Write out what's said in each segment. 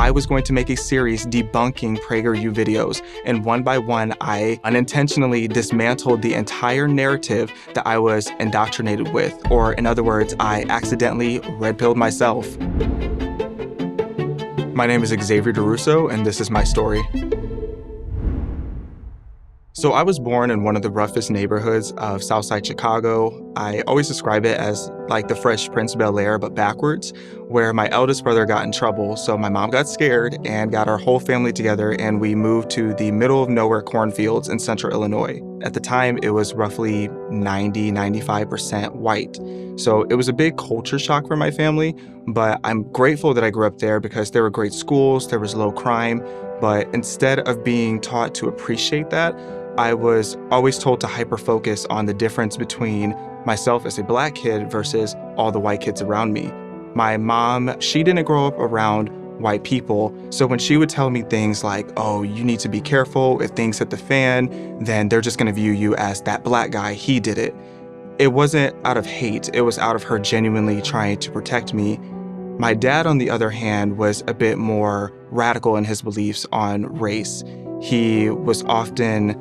I was going to make a series debunking PragerU videos, and one by one, I unintentionally dismantled the entire narrative that I was indoctrinated with, or in other words, I accidentally red-pilled myself. My name is Xaviaer DuRousseau, and this is my story. So I was born in one of the roughest neighborhoods of Southside Chicago. I always describe it as like the Fresh Prince of Bel-Air, but backwards, where my eldest brother got in trouble. So my mom got scared and got our whole family together, and we moved to the middle of nowhere cornfields in central Illinois. At the time, it was roughly 95% white. So it was a big culture shock for my family, but I'm grateful that I grew up there because there were great schools, there was low crime, but instead of being taught to appreciate that, I was always told to hyper-focus on the difference between myself as a black kid versus all the white kids around me. My mom, she didn't grow up around white people, so when she would tell me things like, oh, you need to be careful, if things hit the fan, then they're just gonna view you as that black guy, he did it. It wasn't out of hate, it was out of her genuinely trying to protect me. My dad, on the other hand, was a bit more radical in his beliefs on race. He was often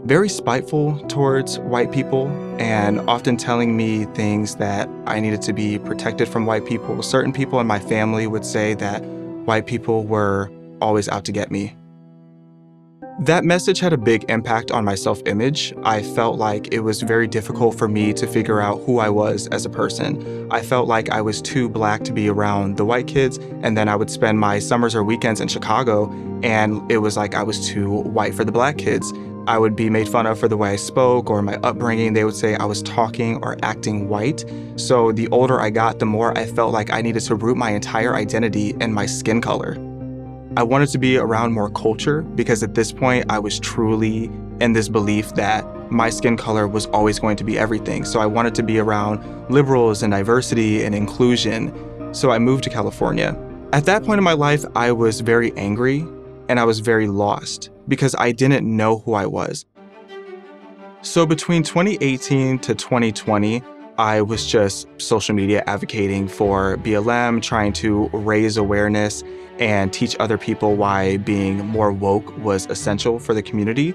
very spiteful towards white people and often telling me things that I needed to be protected from white people. Certain people in my family would say that white people were always out to get me. That message had a big impact on my self-image. I felt like it was very difficult for me to figure out who I was as a person. I felt like I was too black to be around the white kids, and then I would spend my summers or weekends in Chicago, and it was like I was too white for the black kids. I would be made fun of for the way I spoke or my upbringing. They would say I was talking or acting white. So the older I got, the more I felt like I needed to root my entire identity in my skin color. I wanted to be around more culture because at this point I was truly in this belief that my skin color was always going to be everything. So I wanted to be around liberals and diversity and inclusion. So I moved to California. At that point in my life, I was very angry and I was very lost because I didn't know who I was. So between 2018 to 2020, I was just social media advocating for BLM, trying to raise awareness and teach other people why being more woke was essential for the community.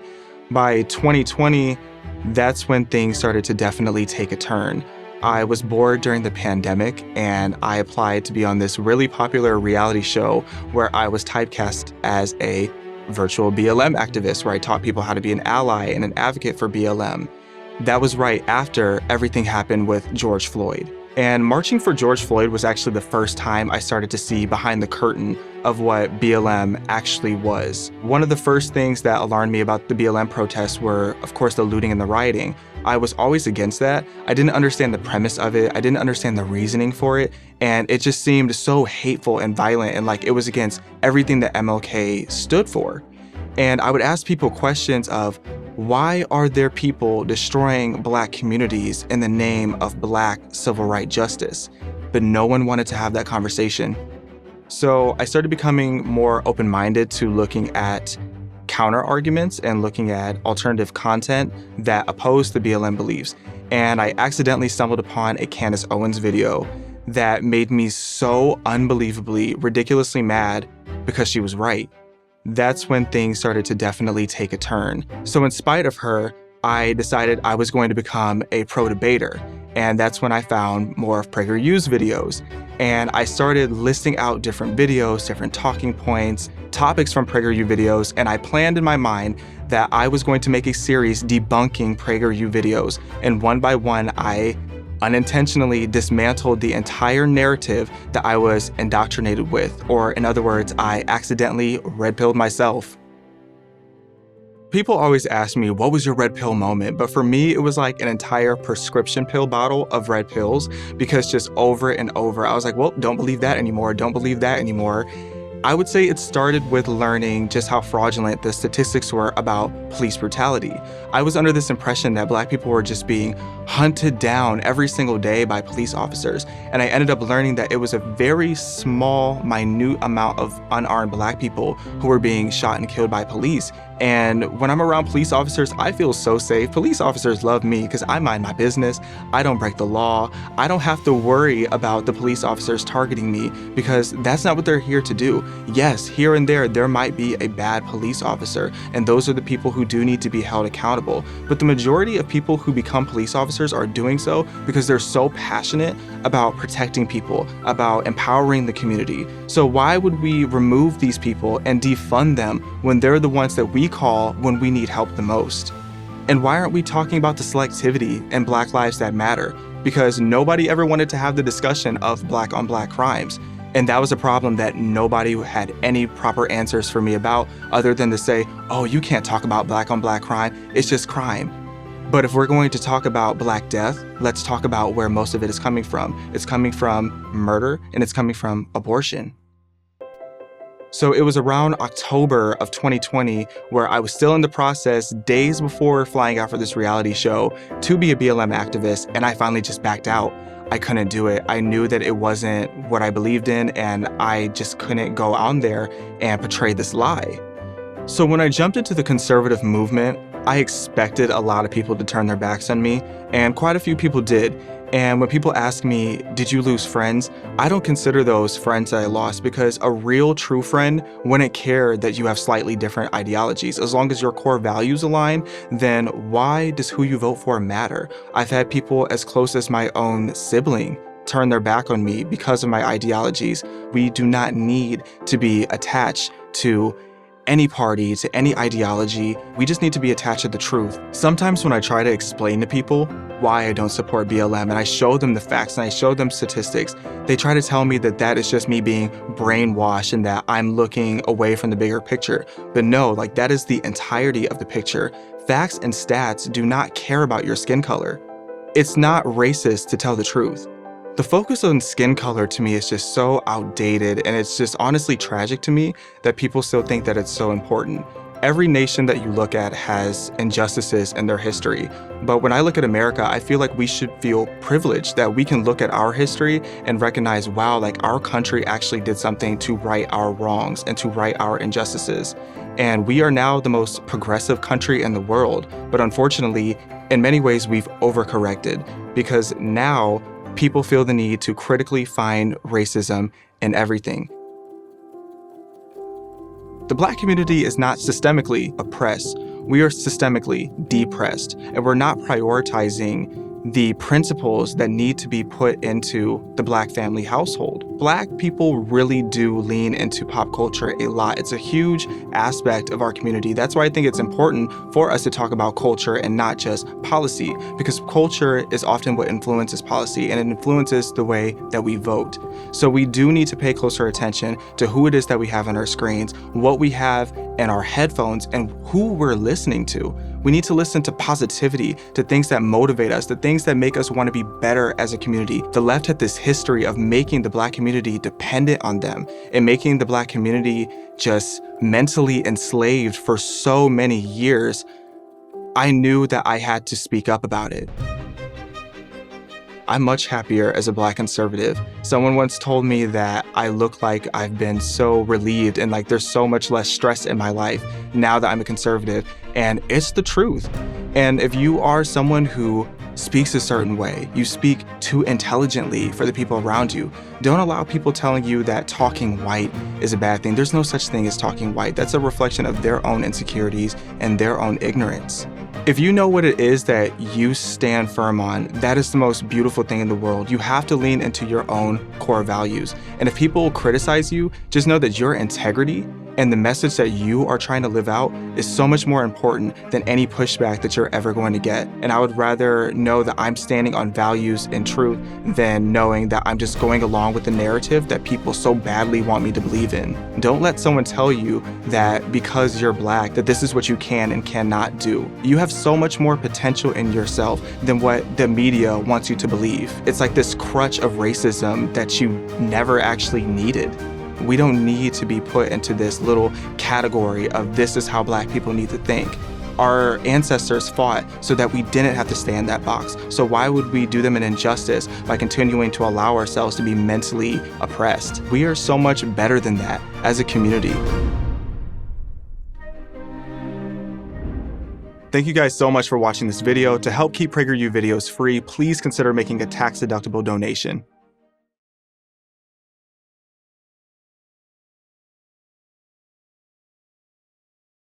By 2020, that's when things started to definitely take a turn. I was bored during the pandemic and I applied to be on this really popular reality show where I was typecast as a virtual BLM activist, where I taught people how to be an ally and an advocate for BLM. That was right after everything happened with George Floyd. And marching for George Floyd was actually the first time I started to see behind the curtain of what BLM actually was. One of the first things that alarmed me about the BLM protests were, of course, the looting and the rioting. I was always against that. I didn't understand the premise of it. I didn't understand the reasoning for it. And it just seemed so hateful and violent and like it was against everything that MLK stood for. And I would ask people questions of, why are there people destroying black communities in the name of black civil rights justice? But no one wanted to have that conversation. So I started becoming more open-minded to looking at counter arguments and looking at alternative content that opposed the BLM beliefs. And I accidentally stumbled upon a Candace Owens video that made me so unbelievably, ridiculously mad because she was right. That's when things started to definitely take a turn. So in spite of her, I decided I was going to become a pro debater. And that's when I found more of PragerU's videos. And I started listing out different videos, different talking points, topics from PragerU videos, and I planned in my mind that I was going to make a series debunking PragerU videos. And one by one, I unintentionally dismantled the entire narrative that I was indoctrinated with, or in other words, I accidentally red-pilled myself. People always ask me, what was your red pill moment? But for me, it was like an entire prescription pill bottle of red pills, because just over and over, I was like, well, don't believe that anymore, don't believe that anymore. I would say it started with learning just how fraudulent the statistics were about police brutality. I was under this impression that Black people were just being hunted down every single day by police officers. And I ended up learning that it was a very small, minute amount of unarmed Black people who were being shot and killed by police. And when I'm around police officers, I feel so safe. Police officers love me because I mind my business. I don't break the law. I don't have to worry about the police officers targeting me because that's not what they're here to do. Yes, here and there might be a bad police officer, and those are the people who do need to be held accountable. But the majority of people who become police officers are doing so because they're so passionate about protecting people, about empowering the community. So why would we remove these people and defund them when they're the ones that we call when we need help the most? And why aren't we talking about the selectivity and Black lives that matter? Because nobody ever wanted to have the discussion of Black on Black crimes. And that was a problem that nobody had any proper answers for me about, other than to say, oh, you can't talk about Black on Black crime, it's just crime. But if we're going to talk about Black death, let's talk about where most of it is coming from. It's coming from murder, and it's coming from abortion. So it was around October of 2020 where I was still in the process, days before flying out for this reality show, to be a BLM activist, and I finally just backed out. I couldn't do it. I knew that it wasn't what I believed in, and I just couldn't go on there and portray this lie. So when I jumped into the conservative movement, I expected a lot of people to turn their backs on me, and quite a few people did. And when people ask me, did you lose friends? I don't consider those friends that I lost, because a real true friend wouldn't care that you have slightly different ideologies. As long as your core values align, then why does who you vote for matter? I've had people as close as my own sibling turn their back on me because of my ideologies. We do not need to be attached to any party, to any ideology. We just need to be attached to the truth. Sometimes when I try to explain to people why I don't support BLM, and I show them the facts and I show them statistics, they try to tell me that that is just me being brainwashed and that I'm looking away from the bigger picture. But no, like, that is the entirety of the picture. Facts and stats do not care about your skin color. It's not racist to tell the truth. The focus on skin color to me is just so outdated, and it's just honestly tragic to me that people still think that it's so important. Every nation that you look at has injustices in their history, but when I look at America, I feel like we should feel privileged that we can look at our history and recognize, wow, like, our country actually did something to right our wrongs and to right our injustices. And we are now the most progressive country in the world, but unfortunately, in many ways, we've overcorrected, because now people feel the need to critically find racism in everything. The Black community is not systemically oppressed. We are systemically depressed, and we're not prioritizing the principles that need to be put into the Black family household. Black people really do lean into pop culture a lot. It's a huge aspect of our community. That's why I think it's important for us to talk about culture and not just policy, because culture is often what influences policy, and it influences the way that we vote. So we do need to pay closer attention to who it is that we have on our screens, what we have in our headphones, and who we're listening to. We need to listen to positivity, to things that motivate us, the things that make us want to be better as a community. The left had this history of making the Black community dependent on them and making the Black community just mentally enslaved for so many years. I knew that I had to speak up about it. I'm much happier as a Black conservative. Someone once told me that I look like I've been so relieved and like there's so much less stress in my life now that I'm a conservative, and it's the truth. And if you are someone who speaks a certain way, you speak too intelligently for the people around you, don't allow people telling you that talking white is a bad thing. There's no such thing as talking white. That's a reflection of their own insecurities and their own ignorance. If you know what it is that you stand firm on, that is the most beautiful thing in the world. You have to lean into your own core values. And if people criticize you, just know that your integrity and the message that you are trying to live out is so much more important than any pushback that you're ever going to get. And I would rather know that I'm standing on values and truth than knowing that I'm just going along with the narrative that people so badly want me to believe in. Don't let someone tell you that because you're Black, that this is what you can and cannot do. You have so much more potential in yourself than what the media wants you to believe. It's like this crutch of racism that you never actually needed. We don't need to be put into this little category of this is how Black people need to think. Our ancestors fought so that we didn't have to stay in that box. So why would we do them an injustice by continuing to allow ourselves to be mentally oppressed? We are so much better than that as a community. Thank you guys so much for watching this video. To help keep PragerU videos free, please consider making a tax-deductible donation.